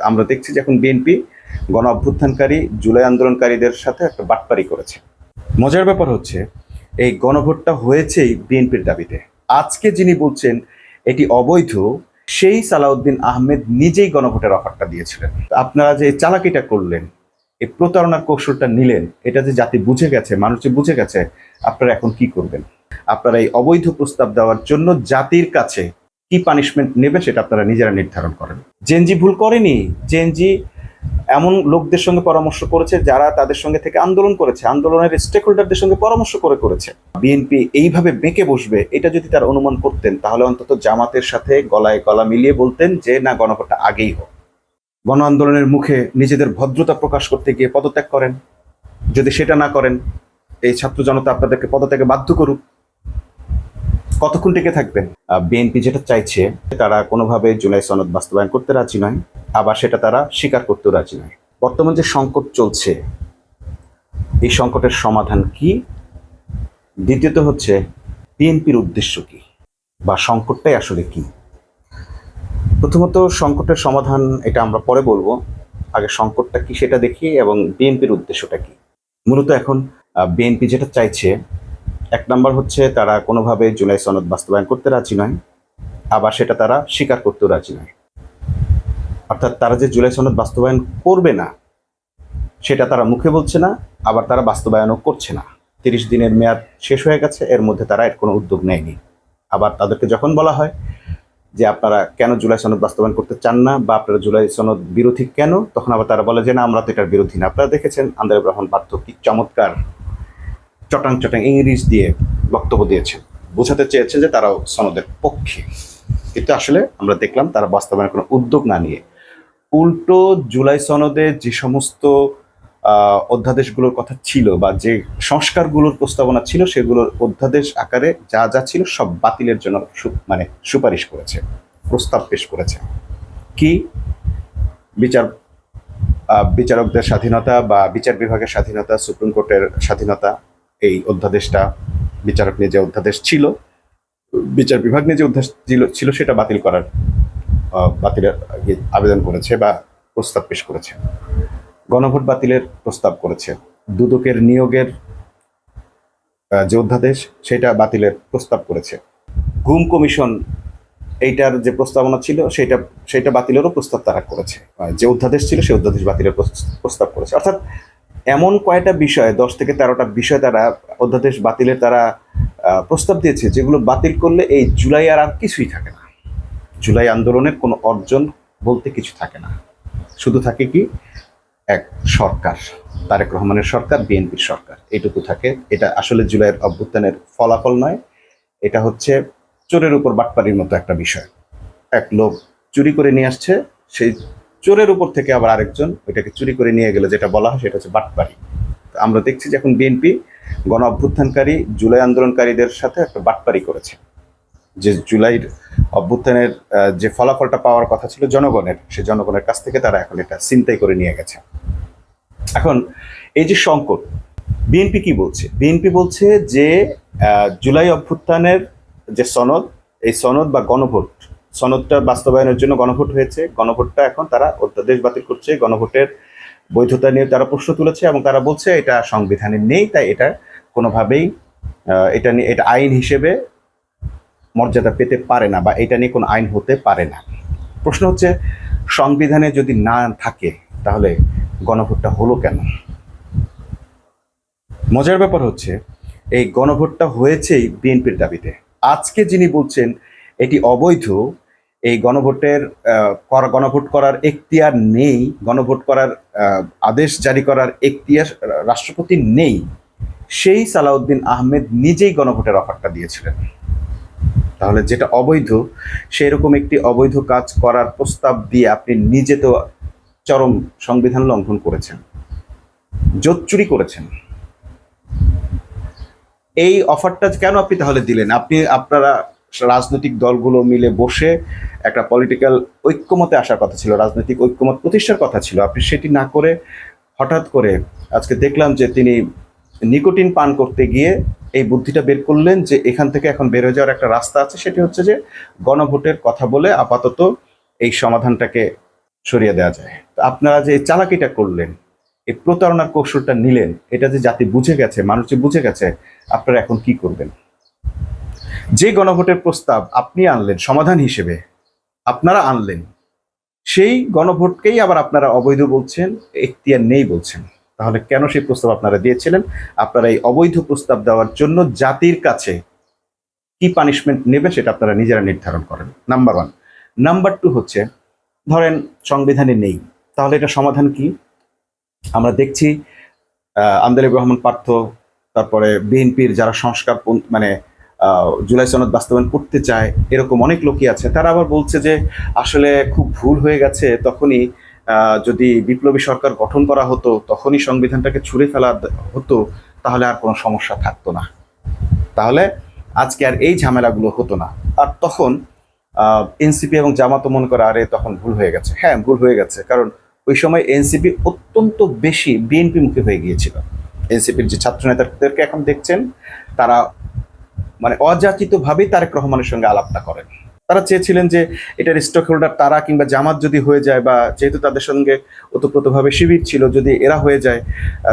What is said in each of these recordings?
আমরা দেখছি যে এখন বিএনপি গণ অভ্যুত্থানকারী জুলাই আন্দোলনকারীদের সাথে একটা বাটপারি করেছে। মজার ব্যাপার হচ্ছে এই গণভোটটা হয়েছেই বিএনপির দাবিতে। আজকে যিনি বলছেন এটি অবৈধ, সেই সালাউদ্দিন আহমেদ নিজেই গণভোটের অফারটা দিয়েছিলেন। আপনারা যে চালাকিটা করলেন, এই প্রতারণার কৌশলটা নিলেন, এটা যে জাতি বুঝে গেছে, মানুষ যে বুঝে গেছে, আপনারা এখন কি করবেন? আপনারা এই অবৈধ প্রস্তাব দেওয়ার জন্য জাতির কাছে কি পানিশমেন্ট নেবেন সেটা আপনারা নিজেরা নির্ধারণ করেন। জেনজি ভুল করেনি। জেনজি এমন লোকদের সঙ্গে পরামর্শ করেছে যারা তাদের সঙ্গে থেকে আন্দোলন করেছে, আন্দোলনের স্টেক হোল্ডারদের সঙ্গে পরামর্শ করেছে। বিএনপি এইভাবে বেঁকে বসবে এটা যদি তারা অনুমান করতেন, তাহলে অন্তত জামাতের সাথে গলায় গলা মিলিয়ে বলতেন যে না, গণভোটটা আগেই হোক। গণ আন্দোলনের মুখে নিজেদের ভদ্রতা প্রকাশ করতে গিয়ে পদত্যাগ করেন। যদি সেটা না করেন, এই ছাত্র জনতা আপনাদেরকে পদত্যাগে বাধ্য করুক। কতক্ষণ টিকে থাকবেন? বিএনপি যেটা চাইছে, তারা কোনোভাবে জুলাই সনদ বাস্তবায়ন করতে রাজি নয়, আবার সেটা তারা স্বীকার করতেও রাজি নয়। বর্তমান যে সংকট চলছে, এই সংকটের সমাধান কি? দ্বিতীয়ত হচ্ছে বিএনপির উদ্দেশ্য কি, বা সংকটটাই আসলে কি? প্রথমত সংকটের সমাধান এটা আমরা পরে বলবো, আগে সংকটটা কি সেটা দেখি এবং বিএনপির উদ্দেশ্যটা কি। মূলত এখন বিএনপি যেটা চাইছে, এক নম্বর হচ্ছে তারা কোনোভাবে জুলাই সনদ বাস্তবায়ন করতে রাজি নয়, আবার সেটা তারা স্বীকার করতেও রাজি নয়। অর্থাৎ তারা যে জুলাই সনদ বাস্তবায়ন করবে না সেটা তারা মুখে বলছে না, আবার তারা বাস্তবায়নও করছে না। 30 দিনের মেয়াদ শেষ হয়ে গেছে, এর মধ্যে তারা এর কোনো উদ্যোগ নেয়নি। আবার তাদেরকে যখন বলা হয় যে আপনারা কেন জুলাই সনদ বাস্তবায়ন করতে চান না, বা আপনারা জুলাই সনদ বিরোধী কেন, তখন আবার তারা বলে যে না, আমরা তো এটার বিরোধী না। আপনারা দেখেছেন আন্দার রহমান পার্থ কি চমৎকার চটাং চটাং ইংরেজি দিয়ে বক্তব্য দিয়েছেন, বোঝাতে চেয়েছেন যে তারাও সনদের পক্ষে। কিন্তু আসলে আমরা দেখলাম তারা বাস্তবায়নের কোনো উদ্যোগ না নিয়ে উল্টো জুলাই সনদে যে সমস্ত অধ্যাদেশগুলোর কথা ছিল বা যে সংস্কারগুলোর প্রস্তাবনা ছিল, সেগুলোর অধ্যাদেশ আকারে যা যা ছিল সব বাতিলের জন্য সুপারিশ করেছে, প্রস্তাব পেশ করেছে। কি? বিচারকদের স্বাধীনতা বা বিচার বিভাগের স্বাধীনতা, সুপ্রিম কোর্টের স্বাধীনতা, এই অধ্যাদেশটা, বিচারক নিয়ে যে অধ্যাদেশ ছিল, বিচার বিভাগ নিয়ে যে অধ্যাদেশ ছিল সেটা বাতিলের আবেদন করেছে বা প্রস্তাব পেশ করেছে। গণভোট বাতিলের প্রস্তাব করেছে। দুদকের নিয়োগের যে অধ্যাদেশ সেটা বাতিলের প্রস্তাব করেছে। গুম কমিশন এইটার যে প্রস্তাবনা ছিল সেটা বাতিলেরও প্রস্তাব তারা করেছে। যে অধ্যাদেশ ছিল সেই অধ্যাদেশ বাতিলের প্রস্তাব করেছে। অর্থাৎ এমন কয়টা বিষয়, 10 থেকে 13টা বিষয় তারা অধ্যাদেশ বাতিলের তারা প্রস্তাব দিয়েছে, যেগুলো বাতিল করলে এই জুলাই আর কিছুই থাকে না। জুলাই আন্দোলনের কোনো অর্জন বলতে কিছু থাকে না। শুধু থাকে কি? এক সরকার, তারেক রহমানের সরকার, বিএনপির সরকার, এইটুকু থাকে। এটা আসলে জুলাইয়ের অভ্যুত্থানের ফলাফল নয়, এটা হচ্ছে চোরের উপর বাটপারির মতো একটা বিষয়। এক লোক চুরি করে নিয়ে আসছে, সেই চোরের উপর থেকে আবার আরেকজন ওইটাকে চুরি করে নিয়ে গেলে যেটা বলা হয় সেটা হচ্ছে বাটপারি। আমরা দেখছি যে এখন বিএনপি গণ অভ্যুত্থানকারী জুলাই আন্দোলনকারীদের সাথে একটা বাটপারি করেছে। যে জুলাইয়ের অভ্যুত্থানের যে ফলাফলটা পাওয়ার কথা ছিল জনগণের, সেই জনগণের কাছ থেকে তারা এখন এটা ছিনতাই করে নিয়ে গেছে। এখন এই যে সংকট, বিএনপি কি বলছে? বিএনপি বলছে যে জুলাই অভ্যুত্থানের যে সনদ, এই সনদ বা গণভোট, সনদটা বাস্তবায়নের জন্য গণভোট হয়েছে, গণভোটটা এখন তারা অধ্যাদেশ বাতিল করছে, গণভোটের বৈধতা নিয়ে তারা প্রশ্ন তুলেছে এবং তারা বলছে এটা সংবিধানে নেই, তাই এটা কোনোভাবেই এটা আইন হিসেবে মর্যাদা পেতে পারে না, বা এটা নিয়ে কোনো আইন হতে পারে না। প্রশ্ন হচ্ছে, সংবিধানে যদি না থাকে তাহলে গণভোটটা হলো কেন? মজার ব্যাপার হচ্ছে এই গণভোটটা হয়েছেই বিএনপির দাবিতে। আজকে যিনি বলছেন এটি অবৈধ, এই গণভোট করার এখতিয়ার নেই, গণভোট করার আদেশ জারি করার এখতিয়ার রাষ্ট্রপতির নেই, সেই সালাউদ্দিন আহমেদ নিজেই গণভোটের অফারটা দিয়েছিলেন। তাহলে যেটা অবৈধ, সেই রকম একটি অবৈধ কাজ করার প্রস্তাব দিয়ে আপনি নিজে তো চরম সংবিধান লঙ্ঘন করেছেন, জোট চুরি করেছেন। এই অফারটা কেন আপনি তাহলে দিলেন? আপনারা রাজনৈতিক দলগুলো মিলে বসে একটা পলিটিক্যাল ঐক্যমতে আসার কথা ছিল, রাজনৈতিক ঐক্যমত প্রতিষ্ঠার কথা ছিল। আপনি সেটি না করে হঠাৎ করে আজকে দেখলাম যে তিনি নিকোটিন পান করতে গিয়ে এই বুদ্ধিটা বের করলেন যে এখান থেকে এখন বের হয়ে যাওয়ার একটা রাস্তা আছে, সেটি হচ্ছে যে গণভোটের কথা বলে আপাতত এই সমাধানটাকে সরিয়ে দেওয়া যায়। তো আপনারা যে এই চালাকিটা করলেন, এই প্রতারণার কৌশলটা নিলেন, এটা যে জাতি বুঝে গেছে, মানুষ যে বুঝে গেছে, আপনারা এখন কি করবেন? যে গণভোটের প্রস্তাব আপনি আনলেন সমাধান হিসেবে, আপনারা আনলেন, সেই গণভোটকেই আবার আপনারা অবৈধ বলছেন, এখতিয়ার নেই বলছেন। তাহলে কেন সেই প্রস্তাব আপনারা দিয়েছিলেন? আপনারা এই অবৈধ প্রস্তাব দেওয়ার জন্য জাতির কাছে কি পানিশমেন্ট নেবে সেটা আপনারা নিজেরা নির্ধারণ করেন, নাম্বার 1। নাম্বার 2 হচ্ছে, ধরেন সংবিধানে নেই, তাহলে এটা সমাধান কি? আমরা দেখছি আন্দালিব রহমান পার্থ, তারপরে বিএনপির যারা সংস্কার মানে জুলাই সনদ বাস্তবায়ন করতে চায় এরকম অনেক লোকই আছে, তারা আবার বলছে যে আসলে খুব ভুল হয়ে গেছে, তখনই যদি বিপ্লবী সরকার গঠন করা হতো, তখনই সংবিধানটাকে ছুঁড়ে ফেলা হতো, তাহলে আর কোনো সমস্যা থাকতো না, তাহলে আজকে আর এই ঝামেলাগুলো হতো না। আর তখন এনসিপি এবং জামাতও মনে করে আরে তখন ভুল হয়ে গেছে। হ্যাঁ, ভুল হয়ে গেছে, কারণ ওই সময় এনসিপি অত্যন্ত বেশি বিএনপি মুখী হয়ে গিয়েছিল। এনসিপির যে ছাত্র নেতাদেরকে এখন দেখছেন, তারা মানে অযাচিতভাবেই তারেক রহমানের সঙ্গে আলাপটা করেন। তারা চেয়েছিলেন যে এটার স্টক হোল্ডার তারা কিংবা জামাত যদি হয়ে যায়, বা যেহেতু তাদের সঙ্গে ওতপ্রোতভাবে শিবির ছিল, যদি এরা হয়ে যায়,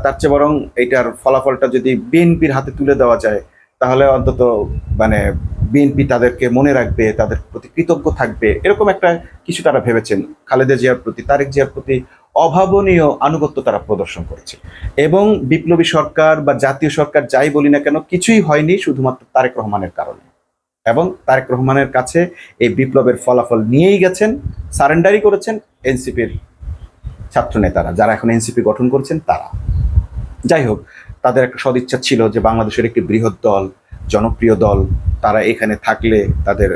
তার চেয়ে বরং এটার ফলাফলটা যদি বিএনপির হাতে তুলে দেওয়া যায়, তাহলে অন্তত মানে বিএনপি তাদেরকে মনে রাখবে, তাদের প্রতি কৃতজ্ঞ থাকবে, এরকম একটা কিছু তারা ভেবেছেন। খালেদা জিয়ার প্রতি, তারেক জিয়ার প্রতি অভাবনীয় আনুগত্য তারা প্রদর্শন করেছে। এবং বিপ্লবী সরকার বা জাতীয় সরকার যাই বলি না কেন, কিছুই হয়নি শুধুমাত্র তারেক রহমানের কারণে। এবং তারেক রহমানের কাছে এই বিপ্লবের ফলাফল নিয়েই গেছেন, সারেন্ডারই করেছেন এনসিপির ছাত্র নেতারা, যারা এখন এনসিপি গঠন করেছেন তারা। যাই হোক, তাদের একটা সদিচ্ছা ছিল যে বাংলাদেশের একটি বৃহৎ দল, জনপ্রিয় দল, তারা এখানে থাকলে তাদের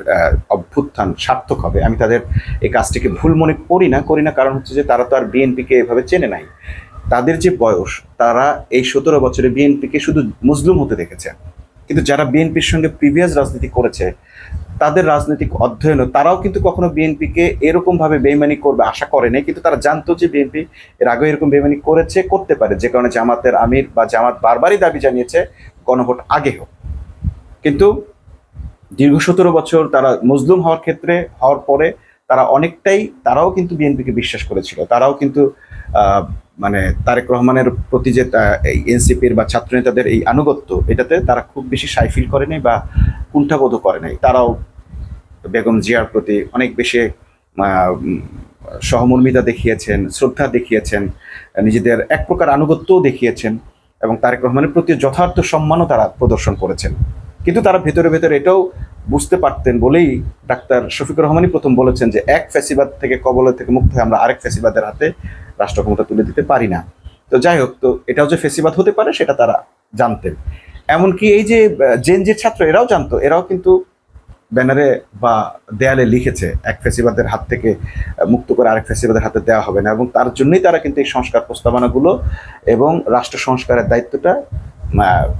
অভ্যুত্থান সার্থক হবে। আমি তাদের এই কাজটিকে ভুল মনে করি না, কারণ হচ্ছে যে তারা তো আর বিএনপিকে এভাবে চেনে নাই। তাদের যে বয়স, তারা এই 17 বছরে বিএনপিকে শুধু মজলুম হতে দেখেছে। কিন্তু যারা বিএনপির সঙ্গে প্রিভিয়াস রাজনীতি করেছে, তাদের রাজনৈতিক অধ্যয়ন, তারাও কিন্তু কখনো বিএনপিকে এরকম ভাবে বেইমানি করবে আশা করে নাই। কিন্তু তারা জানতো যে বিএনপি এর আগে এরকম বেইমানি করেছে, করতে পারে, যে কারণে জামাতের আমির বা জামাত বারবারই দাবি জানিয়েছে গণভোট আগে হোক। কিন্তু দীর্ঘ 17 বছর তারা মজলুম হওয়ার পরে তারা অনেকটাই, তারাও কিন্তু বিএনপিকে বিশ্বাস করেছিল। তারাও কিন্তু মানে তারেক রহমানের প্রতি যে এই এনসিপির বা ছাত্র নেতাদের এই আনুগত্য, এটাতে তারা খুব বেশি সাই ফিল করে নাই বা কুণ্ঠাবোধ করে নাই। তারাও বেগম জিয়ার প্রতি অনেক বেশি সহমর্মিতা দেখিয়েছেন, শ্রদ্ধা দেখিয়েছেন, নিজেদের এক প্রকার আনুগত্যও দেখিয়েছেন, এবং তারেক রহমানের প্রতি যথার্থ সম্মানও তারা প্রদর্শন করেছেন। কিন্তু তারা ভেতরে ভেতরে এটাও বুঝতে পারতেন বলেই ডাক্তার শফিকুর রহমানই প্রথম বলেছেন যে এক ফ্যাসিবাদ থেকে, কবল থেকে মুক্ত হয়ে আমরা আরেক ফ্যাসিবাদের হাতে রাষ্ট্র ক্ষমতা তুলে দিতে পারি না। তো যাই হোক, তো এটাও যে ফ্যাসিবাদ হতে পারে সেটা তারা জানতেন। এমনকি এই যে জেনজির ছাত্র, এরাও জানতো, এরাও কিন্তু ব্যানারে বা দেয়ালে লিখেছে এক ফ্যাসিবাদের হাত থেকে মুক্ত করে আরেক ফ্যাসিবাদের হাতে দেওয়া হবে না। এবং তার জন্যই তারা কিন্তু এই সংস্কার প্রস্তাবনাগুলো এবং রাষ্ট্র সংস্কারের দায়িত্বটা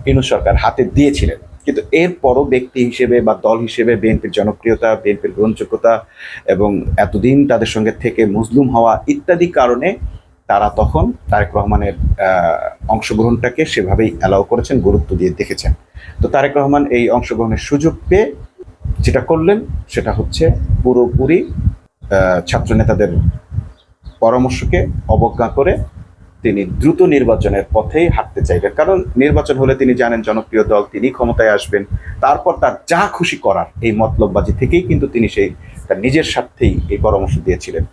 ইউনূস সরকার হাতে দিয়েছিলেন। কিন্তু এরপরও ব্যক্তি হিসেবে বা দল হিসেবে বিএনপির জনপ্রিয়তা, বিএনপির গ্রহণযোগ্যতা এবং এতদিন তাদের সঙ্গে থেকে মজলুম হওয়া ইত্যাদি কারণে তারা তখন তারেক রহমানের অংশগ্রহণটাকে সেভাবেই অ্যালাউ করেছেন, গুরুত্ব দিয়ে দেখেছেন। তো তারেক রহমান এই অংশগ্রহণের সুযোগ পেয়ে যেটা করলেন সেটা হচ্ছে পুরোপুরি ছাত্র নেতাদের পরামর্শকে অবজ্ঞা করে তিনি দ্রুত নির্বাচনের পথেই হাঁটতে চাইবেন। কারণ নির্বাচন হলে তিনি জানেন জনপ্রিয় দল, তিনি ক্ষমতায় আসবেন, তারপর তার যা খুশি করার, এই মতলববাজি থেকেই কিন্তু তিনি সেই তার নিজের স্বার্থেই এই পরামর্শ দিয়েছিলেন।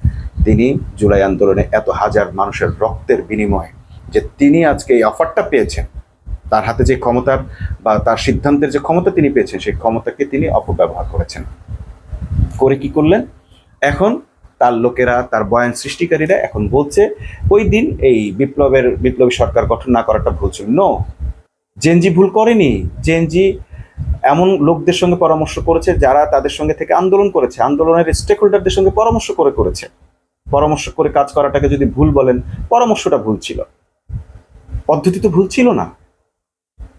তিনি জুলাই আন্দোলনে এত হাজার মানুষের রক্তের বিনিময়ে যে তিনি আজকে এই অফারটা পেয়েছেন, তার হাতে যে ক্ষমতার বা তার সিদ্ধান্তের যে ক্ষমতা তিনি পেয়েছেন, সেই ক্ষমতাকে তিনি অপব্যবহার করেছেন। করে কি করলেন? এখন তার লোকেরা, তার বয়ান সৃষ্টিকারীরা এখন বলছে ওই দিন এই বিপ্লবী সরকার গঠন না করাটা ভুল ছিল। নো, জেনজি ভুল করেনি। জেনজি এমন লোকদের সঙ্গে পরামর্শ করেছে যারা তাদের সঙ্গে থেকে আন্দোলন করেছে, আন্দোলনের স্টেক হোল্ডারদের সঙ্গে পরামর্শ করেছে। পরামর্শ করে কাজ করাটাকে যদি ভুল বলেন, পরামর্শটা ভুল ছিল, পদ্ধতি তো ভুল ছিল না,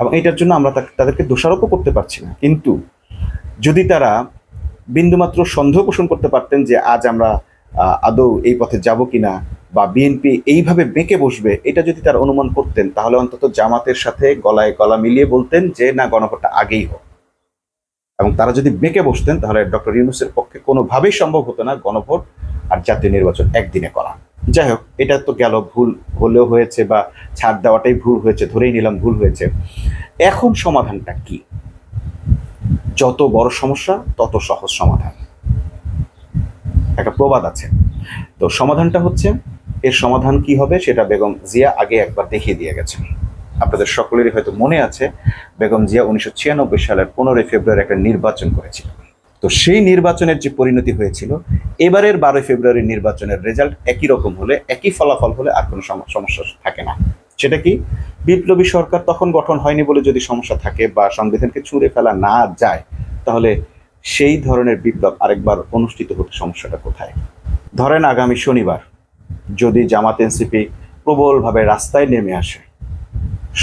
এবং এটার জন্য আমরা তাদেরকে দোষারোপও করতে পারছি না। কিন্তু যদি তারা বিন্দুমাত্র সন্দেহ পোষণ করতে পারতেন যে আজ আমরা আদৌ এই পথে যাব কিনা, বা বিএনপি এইভাবে বেঁকে বসবে, এটা যদি তারা অনুমান করতেন, তাহলে অন্তত জামাতের সাথে গলায় গলা মিলিয়ে বলতেন যে না, গণভোটটা আগেই হোক। এবং তারা যদি বেঁকে বসতেন, তাহলে ডক্টর ইউনূসের পক্ষে কোনোভাবেই সম্ভব হতো না গণভোট আর জাতীয় নির্বাচন একদিনে করা। যাই হোক, এটা তো গেল, ভুল হলেও হয়েছে বা ছাড় দেওয়াটাই ভুল হয়েছে, ধরেই নিলাম ভুল হয়েছে। এখন সমাধানটা কি? যত বড় সমস্যা তত সহজ সমাধান, একটা প্রবাদ আছে। তো সমাধানটা হচ্ছে, এর সমাধান কি হবে সেটা বেগম জিয়া আগে একবার দেখিয়ে দিয়ে গেছেন। আপনাদের সকলেরই হয়তো মনে আছে, বেগম জিয়া 1996 সালের 15 ফেব্রুয়ারি একটা নির্বাচন করেছিল। তো সেই নির্বাচনের যে পরিণতি হয়েছিল, এবারের 12 ফেব্রুয়ারি নির্বাচনের রেজাল্ট একই রকম হলে, একই ফলাফল হলে আর কোনো সমস্যা থাকে না। সেটা কি? বিপ্লবী সরকার তখন গঠন হয়নি বলে যদি সমস্যা থাকে বা সংবিধানকে ছুঁড়ে ফেলা না যায়, তাহলে সেই ধরনের বিপ্লব আরেকবার অনুষ্ঠিত হতে সমস্যাটা কোথায়? ধরেন আগামী শনিবার যদি জামাত এনসিপি প্রবলভাবে রাস্তায় নেমে আসে,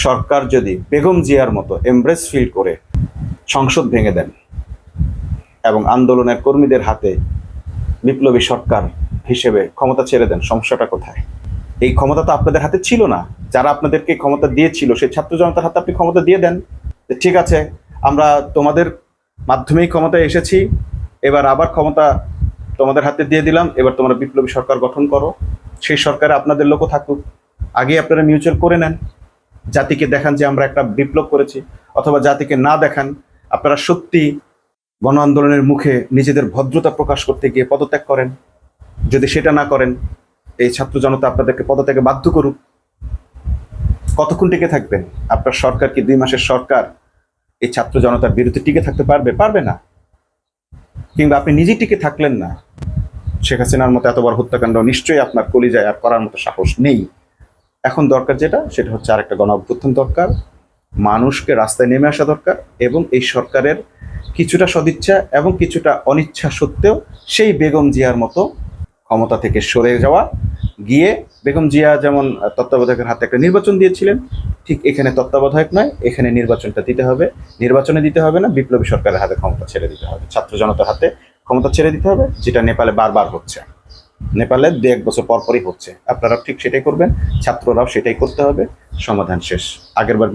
সরকার যদি বেগম জিয়ার মতো এমব্রেস ফিল করে সংসদ ভেঙে দেন এবং আন্দোলনের কর্মীদের হাতে বিপ্লবী সরকার হিসেবে ক্ষমতা ছেড়ে দেন, সমস্যাটা কোথায়? এই ক্ষমতা তো আপনাদের হাতে ছিল না। যারা আপনাদেরকে ক্ষমতা দিয়েছিল সেই ছাত্র জনতার হাতে আপনি ক্ষমতা দিয়ে দেন। ঠিক আছে, আমরা তোমাদের মাধ্যমেই ক্ষমতায় এসেছি, এবার আবার ক্ষমতা তোমাদের হাতে দিয়ে দিলাম, এবার তোমরা বিপ্লবী সরকার গঠন করো, সেই সরকারে আপনাদের লোকও থাকুক। আগে আপনারা মিউচুয়াল করে নেন, জাতিকে দেখান যে আমরা একটা বিপ্লব করেছি, অথবা জাতিকে না দেখান, আপনারা সত্যি গণ আন্দোলনের মুখে নিজেদের ভদ্রতা প্রকাশ করতে গিয়ে পদত্যাগ করেন। যদি সেটা না করেন, এই ছাত্র জনতা আপনাদেরকে পদত্যাগে বাধ্য করুক। কতক্ষণ টিকে থাকবেন? আপনার সরকার কি 2 মাসের সরকার এই ছাত্র জনতার বিরুদ্ধে টিকে থাকতে পারবে? পারবে না। কিংবা আপনি নিজেই টিকে থাকলেন না, শেখ হাসিনার মতো এত বড় হত্যাকাণ্ড নিশ্চয়ই আপনার কলিজায় আর করার মতো সাহস নেই। এখন দরকার যেটা, সেটা হচ্ছে আরেকটা গণ অভ্যুত্থান দরকার, মানুষকে রাস্তায় নেমে আসা দরকার, এবং এই সরকারের কিছুটা সদিচ্ছা এবং কিছুটা অনিচ্ছা সত্ত্বেও সেই বেগম জিয়ার মতো ক্ষমতা থেকে সরে যাওয়া, গিয়ে বেগম জিয়া যেমন তত্ত্বাবধায়কের হাতে একটা নির্বাচন দিয়েছিলেন, ঠিক এখানে তত্ত্বাবধায়ক নয়, এখানে নির্বাচনটা দিতে হবে। নির্বাচনে দিতে হবে না, বিপ্লবী সরকারের হাতে ক্ষমতা ছেড়ে দিতে হবে, ছাত্র জনতার হাতে ক্ষমতা ছেড়ে দিতে হবে, যেটা নেপালে বারবার হচ্ছে, নেপালে 2-1 বছর পরপরই হচ্ছে। আপনারা ঠিক সেটাই করবেন, ছাত্ররাও সেটাই করতে হবে, সমাধান শেষ। আগেরবার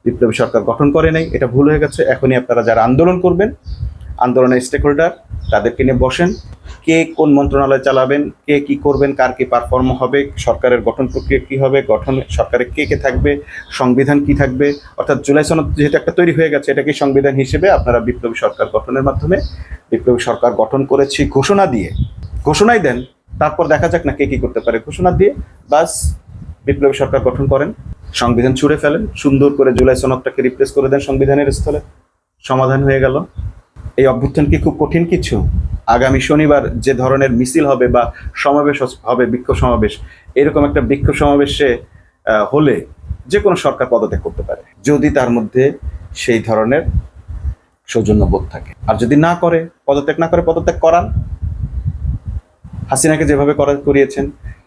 বিপ্লবী সরকার গঠন করে নাই, এটা ভুল হয়ে গেছে। এখনই আপনারা যারা আন্দোলন করবেন, আন্দোলনের স্টেক হোল্ডার, তাদেরকে নিয়ে বসেন, কে কোন মন্ত্রণালয় চালাবেন, কে কি করবেন, কার কি পারফর্ম হবে, সরকারের গঠন প্রক্রিয়া কি হবে, সরকারে কে কে থাকবে, সংবিধান কি থাকবে, অর্থাৎ জুলাই সনদ যেহেতু একটা তৈরি হয়ে গেছে, এটাকে সংবিধান হিসেবে আপনারা বিপ্লবী সরকার গঠনের মাধ্যমে বিপ্লবী সরকার গঠন করেছি ঘোষণাই দেন। তারপর দেখা যাক না কে কি করতে পারে। ঘোষণা দিয়ে বাস বিপ্লবী সরকার গঠন করেন, সংবিধান ছুঁড়ে ফেলেন, সুন্দর করে জুলাই সনদটাকে রিপ্লেস করে দেন সংবিধানের স্থলে, সমাধান হয়ে গেল। এই অভ্যুত্থান কি খুব কঠিন কিছু? আগামী শনিবার যে ধরনের মিছিল হবে বা সমাবেশ হবে, বিক্ষোভ সমাবেশ, এরকম একটা বিক্ষোভ সমাবেশে হলে যে কোনো সরকার পদত্যাগ করতে পারে, যদি তার মধ্যে সেই ধরনের সৌজন্যবোধ থাকে। আর যদি না করে, পদত্যাগ করান। হাসিনাকে যেভাবে করিয়েছেন,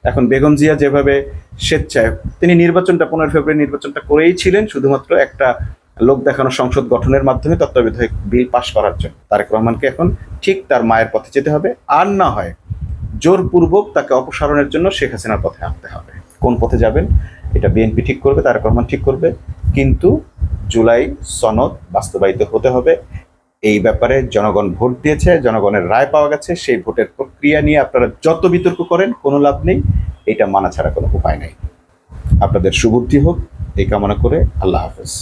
এখন বেগম জিয়া যেভাবে স্বেচ্ছায়, তিনি 15 ফেব্রুয়ারি নির্বাচনটা করেই ছিলেন শুধুমাত্র একটা লোক দেখানো সংসদ গঠনের মাধ্যমে তত্ত্বাবধায়ক বিল পাশ করার জন্য। তারেক রহমানকে এখন ঠিক তার মায়ের পথে যেতে হবে, আর না হয় জোরপূর্বক তাকে অপসারণের জন্য শেখ হাসিনার পথে আনতে হবে। কোন পথে যাবেন এটা বিএনপি ঠিক করবে, তারেক রহমান ঠিক করবে, কিন্তু জুলাই সনদ বাস্তবায়িত হতে হবে। এই ব্যাপারে জনগণ ভোট দিয়েছে, জনগণের রায় পাওয়া গেছে। সেই ভোটের প্রক্রিয়া নিয়ে আপনারা যত বিতর্ক করেন কোনো লাভ নেই, এটা মানা ছাড়া কোনো উপায় নেই। আপনাদের সুবুদ্ধি হোক এই কামনা করে আল্লাহ হাফেজ।